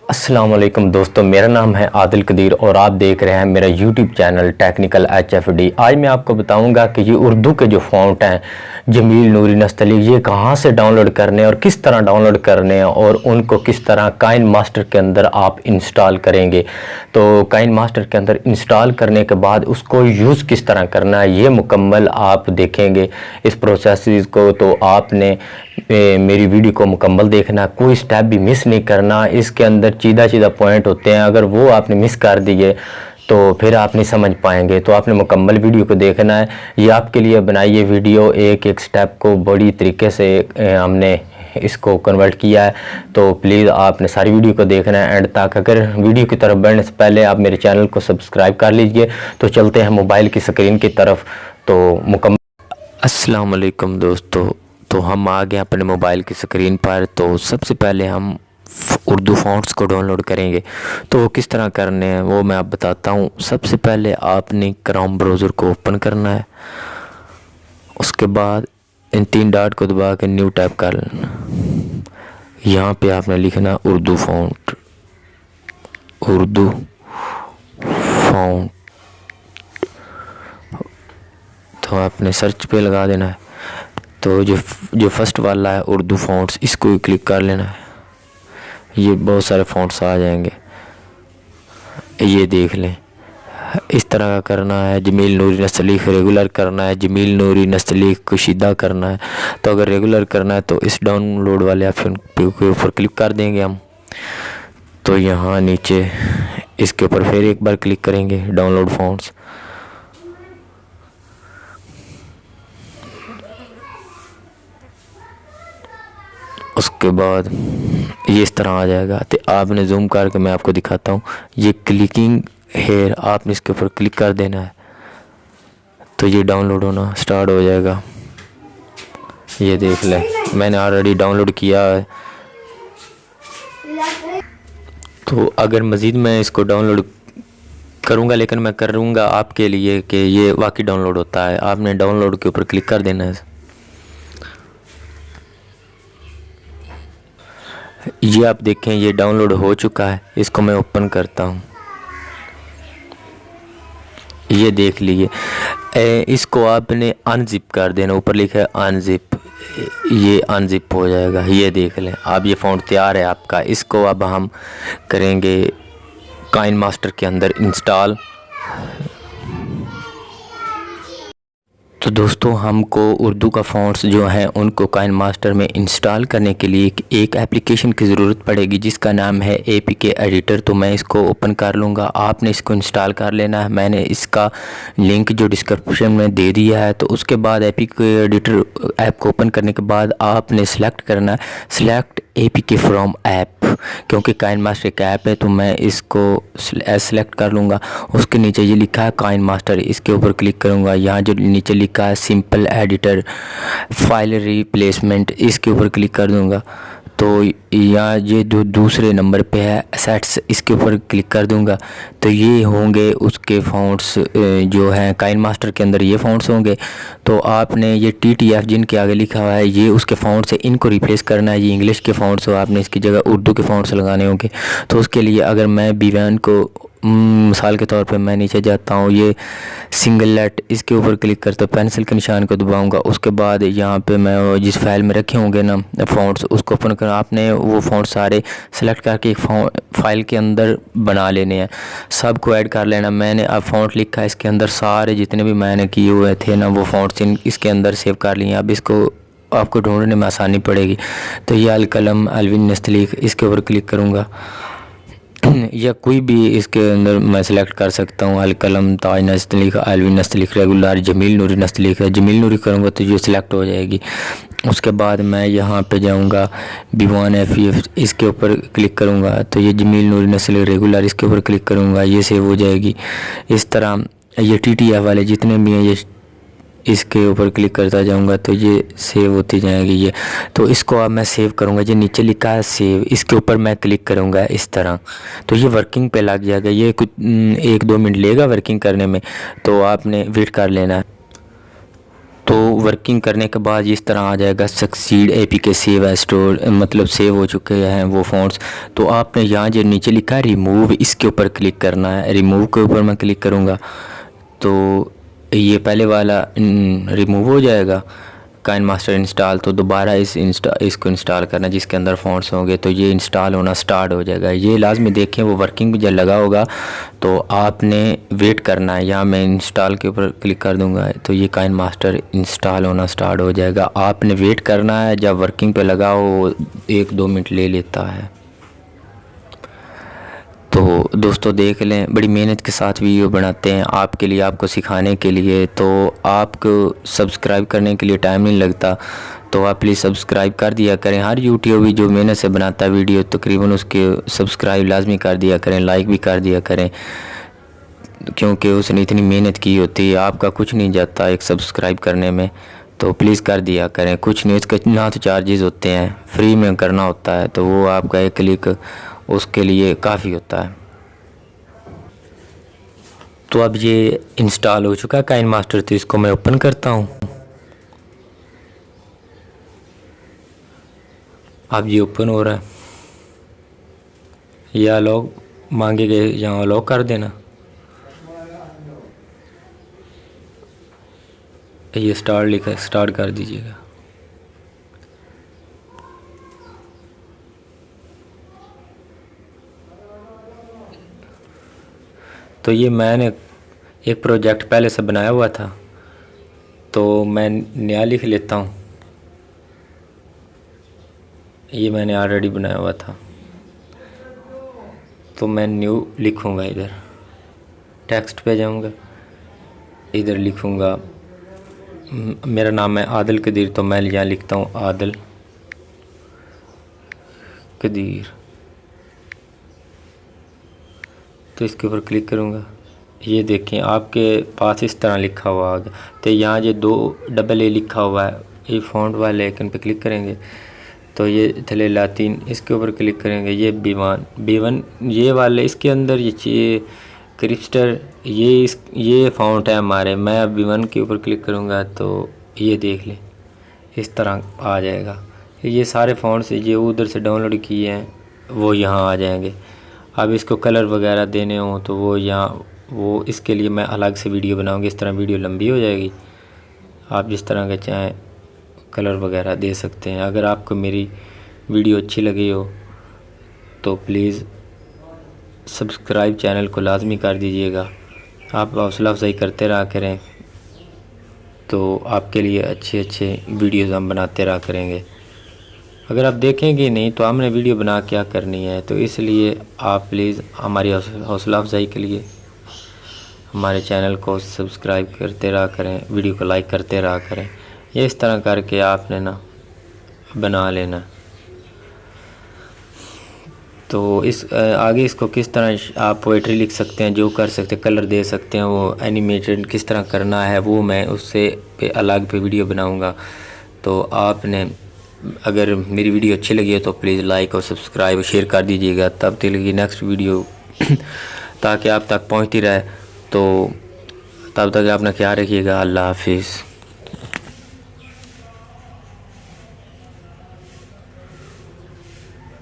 अस्सलाम वालेकुम दोस्तों, मेरा नाम है आदिल कदीर और आप देख रहे हैं मेरा यूट्यूब चैनल टेक्निकल HFD। आज मैं आपको बताऊंगा कि ये उर्दू के जो फ़ॉन्ट हैं जमील नूरी नस्तलीक, ये कहाँ से डाउनलोड करने और किस तरह डाउनलोड करने हैं और उनको किस तरह काइन मास्टर के अंदर आप इंस्टॉल करेंगे। तो काइन मास्टर के अंदर इंस्टॉल करने के बाद उसको यूज़ किस तरह करना है ये मुकम्मल आप देखेंगे इस प्रोसेस को। तो आपने मेरी वीडियो को मुकम्मल देखना, कोई स्टेप भी मिस नहीं करना। इसके अंदर सीधा पॉइंट होते हैं, अगर वो आपने मिस कर दिए तो फिर आप नहीं समझ पाएंगे। तो आपने मुकम्मल वीडियो को देखना है। ये आपके लिए बनाई ये वीडियो एक एक स्टेप को बड़ी तरीके से हमने इसको कन्वर्ट किया है। तो प्लीज़ आपने सारी वीडियो को देखना है एंड तक। अगर वीडियो की तरफ बढ़ने से पहले आप मेरे चैनल को सब्सक्राइब कर लीजिए। तो चलते हैं मोबाइल की स्क्रीन की तरफ। तो मुकम्मल अस्सलाम वालेकुम दोस्तों, तो हम आ गए अपने मोबाइल की स्क्रीन पर। तो सबसे पहले हम उर्दू फ़ॉन्ट्स को डाउनलोड करेंगे। तो वो किस तरह करने हैं वो मैं आप बताता हूँ। सबसे पहले आपने क्रोम ब्राउज़र को ओपन करना है, उसके बाद इन 3 डॉट को दबा के न्यू टाइप कर लेना। यहाँ पे आपने लिखना उर्दू फ़ॉन्ट, उर्दू फ़ॉन्ट। तो आपने सर्च पे लगा देना है। तो जो फर्स्ट वाला है उर्दू फ़ॉन्ट्स, इसको ही क्लिक कर लेना है। ये बहुत सारे फ़ॉन्ट्स आ जाएंगे, ये देख लें। इस तरह का करना है। जमील नूरी नस्तलीक रेगुलर करना है, जमील नूरी नस्तलीक कुशीदा करना है। तो अगर रेगुलर करना है तो इस डाउनलोड वाले ऑप्शन के ऊपर क्लिक कर देंगे हम। तो यहाँ नीचे इसके ऊपर फिर एक बार क्लिक करेंगे डाउनलोड फ़ॉन्ट्स। उसके बाद ये इस तरह आ जाएगा। तो आपने जूम करके मैं आपको दिखाता हूँ। ये क्लिकिंग हेयर, आपने इसके ऊपर क्लिक कर देना है तो ये डाउनलोड होना स्टार्ट हो जाएगा। ये देख लें, मैंने ऑलरेडी डाउनलोड किया है। तो अगर मज़ीद मैं इसको डाउनलोड करूँगा, लेकिन मैं करूँगा आपके लिए कि ये वाकई डाउनलोड होता है। आपने डाउनलोड के ऊपर क्लिक कर देना है। ये आप देखें ये डाउनलोड हो चुका है। इसको मैं ओपन करता हूँ, ये देख लीजिए। इसको आपने अनजिप कर देना, ऊपर लिखा है अनजिप, ये अनजिप हो जाएगा। ये देख लें, अब ये फ़ॉन्ट तैयार है आपका। इसको अब हम करेंगे काइन मास्टर के अंदर इंस्टॉल। तो दोस्तों हमको उर्दू का फ़ॉन्ट्स जो हैं उनको काइन मास्टर में इंस्टॉल करने के लिए एक एप्लीकेशन की ज़रूरत पड़ेगी जिसका नाम है APK एडिटर। तो मैं इसको ओपन कर लूँगा, आपने इसको इंस्टॉल कर लेना है। मैंने इसका लिंक जो डिस्क्रिप्शन में दे दिया है। तो उसके बाद APK एडिटर ऐप को ओपन करने के बाद आपने सेलेक्ट करना है, सेलेक्ट APK फ्रॉम ऐप, क्योंकि काइन मास्टर एक ऐप है। तो मैं इसको सेलेक्ट कर लूँगा। उसके नीचे ये लिखा है काइन मास्टर, इसके ऊपर क्लिक करूँगा। यहाँ जो नीचे लिखा है सिंपल एडिटर फाइल रिप्लेसमेंट, इसके ऊपर क्लिक कर दूँगा। तो यहाँ ये जो दूसरे नंबर पे है सेट्स, इसके ऊपर क्लिक कर दूँगा। तो ये होंगे उसके फ़ॉन्ट्स जो हैं काइन मास्टर के अंदर, ये फ़ॉन्ट्स होंगे। तो आपने ये TTF जिनके आगे लिखा हुआ है ये उसके फ़ॉन्ट्स से इनको रिप्लेस करना है। ये इंग्लिश के फ़ॉन्ट्स हो, आपने इसकी जगह उर्दू के फ़ॉन्ट्स लगाने होंगे। तो उसके लिए अगर मैं B1 को मिसाल के तौर पे मैं नीचे जाता हूँ, ये सिंगल लेट, इसके ऊपर क्लिक करते हुए पेंसिल के निशान को दबाऊंगा। उसके बाद यहाँ पे मैं जिस फाइल में रखे होंगे ना फ़ॉन्ट्स, उसको ओपन कर आपने वो फ़ॉन्ट सारे सेलेक्ट करके एक फाइल के अंदर बना लेने हैं, सबको ऐड कर लेना। मैंने अब फ़ॉन्ट लिखा है, इसके अंदर सारे जितने भी मैंने किए हुए थे ना वो फ़ॉन्ट्स इसके अंदर सेव कर लिए। अब इसको आपको ढूंढने में आसानी पड़ेगी। तो ये अल कलम अलविन नस्तलीक, इसके ऊपर क्लिक करूँगा या कोई भी इसके अंदर मैं सेलेक्ट कर सकता हूँ। अल कलम ताज नस्तलीक, अलविन नस्तलीक, रेगुलर, जमील नूरी नस्तलीक है। जमील नूरी करूँगा तो ये सिलेक्ट हो जाएगी। उसके बाद मैं यहाँ पे जाऊँगा B1 FEF, इसके ऊपर क्लिक करूँगा तो ये जमील नूरी नस्तलीक रेगुलर, इसके ऊपर क्लिक करूँगा, ये सेव हो जाएगी। इस तरह ये TTF वाले जितने भी हैं ये इसके ऊपर क्लिक करता जाऊंगा तो ये सेव होती जाएगी ये। तो इसको अब मैं सेव करूंगा, जो नीचे लिखा है सेव, इसके ऊपर मैं क्लिक करूंगा इस तरह। तो ये वर्किंग पे लग जाएगा। ये कुछ 1-2 मिनट लेगा वर्किंग करने में, तो आपने वेट कर लेना है। तो वर्किंग करने के बाद इस तरह आ जाएगा succeed APK save as store, मतलब सेव हो चुके हैं वो फ़ॉन्ट्स। तो आपने यहाँ जो नीचे लिखा है रिमूव, इसके ऊपर क्लिक करना है। रिमूव के ऊपर मैं क्लिक करूँगा तो ये पहले वाला रिमूव हो जाएगा काइनमास्टर इंस्टॉल। तो दोबारा इसको इंस्टॉल करना जिसके अंदर फ़ॉन्ट्स होंगे, तो ये इंस्टॉल होना स्टार्ट हो जाएगा। ये लाजमी देखें वो वर्किंग भी जब लगा होगा तो आपने वेट करना है। यहाँ मैं इंस्टॉल के ऊपर क्लिक कर दूँगा तो ये काइनमास्टर इंस्टॉल होना स्टार्ट हो जाएगा। आपने वेट करना है, जब वर्किंग पे लगा हो 1-2 मिनट ले लेता है। तो दोस्तों देख लें, बड़ी मेहनत के साथ वीडियो बनाते हैं आपके लिए, आपको सिखाने के लिए। तो आपको सब्सक्राइब करने के लिए टाइम नहीं लगता, तो आप प्लीज़ सब्सक्राइब कर दिया करें। हर यूट्यूबर जो मेहनत से बनाता है वीडियो तकरीबन उसके सब्सक्राइब लाजमी कर दिया करें, लाइक भी कर दिया करें, क्योंकि उसने इतनी मेहनत की होती है। आपका कुछ नहीं जाता एक सब्सक्राइब करने में, तो प्लीज़ कर दिया करें। कुछ नहीं, इसका ना तो चार्जेस होते हैं, फ्री में करना होता है, तो वो आपका एक क्लिक उसके लिए काफ़ी होता है। तो अब ये इंस्टॉल हो चुका है काइनमास्टर, तो इसको मैं ओपन करता हूँ। अब ये ओपन हो रहा है, ये अलाउ मांगे गए, यहाँ अलाउ कर देना। ये स्टार्ट लिखा है, स्टार्ट कर दीजिएगा। तो ये मैंने एक प्रोजेक्ट पहले से बनाया हुआ था, तो मैं नया लिख लेता हूँ। ये मैंने ऑलरेडी बनाया हुआ था, तो मैं न्यू लिखूँगा। इधर टेक्स्ट पे जाऊँगा, इधर लिखूँगा मेरा नाम है आदिल कदीर, तो मैं यहाँ लिखता हूँ आदिल कदीर। तो इसके ऊपर क्लिक करूँगा, ये देखें आपके पास इस तरह लिखा हुआ आ गया। तो यहाँ ये 2AA लिखा हुआ है, ये फ़ॉन्ट वाले आइकन पे क्लिक करेंगे तो ये थले लातीन, इसके ऊपर क्लिक करेंगे। ये B1 ये वाले, इसके अंदर ये क्रिप्स्टर, ये फ़ॉन्ट है हमारे। मैं अब B1 के ऊपर क्लिक करूँगा तो ये देख लें इस तरह आ जाएगा। ये सारे फ़ॉन्ट्स ये उधर से डाउनलोड किए हैं वो यहाँ आ जाएंगे। अब इसको कलर वगैरह देने हों तो वो यहाँ, वो इसके लिए मैं अलग से वीडियो बनाऊँगी। इस तरह वीडियो लंबी हो जाएगी, आप जिस तरह के चाहें कलर वगैरह दे सकते हैं। अगर आपको मेरी वीडियो अच्छी लगी हो तो प्लीज़ सब्सक्राइब चैनल को लाजमी कर दीजिएगा। आप हौसला अफजाई करते रहा करें, तो आपके लिए अच्छे अच्छे वीडियोज़ हम बनाते रहा करेंगे। अगर आप देखेंगे नहीं तो हमने वीडियो बना क्या करनी है, तो इसलिए आप प्लीज़ हमारी हौसला अफजाई के लिए हमारे चैनल को सब्सक्राइब करते रहा करें, वीडियो को लाइक करते रहा करें। ये इस तरह करके आपने ना बना लेना। तो इस आगे इसको किस तरह आप पोइट्री लिख सकते हैं, जो कर सकते हैं, कलर दे सकते हैं, वो एनिमेटेड किस तरह करना है वो मैं उससे पे अलग पे वीडियो बनाऊंगा। तो आपने अगर मेरी वीडियो अच्छी लगी है तो प्लीज़ लाइक और सब्सक्राइब शेयर कर दीजिएगा। तब तक की नेक्स्ट वीडियो ताकि आप तक पहुंचती रहे। तो तब तक अपना ख्याल रखिएगा। अल्लाह हाफिज़।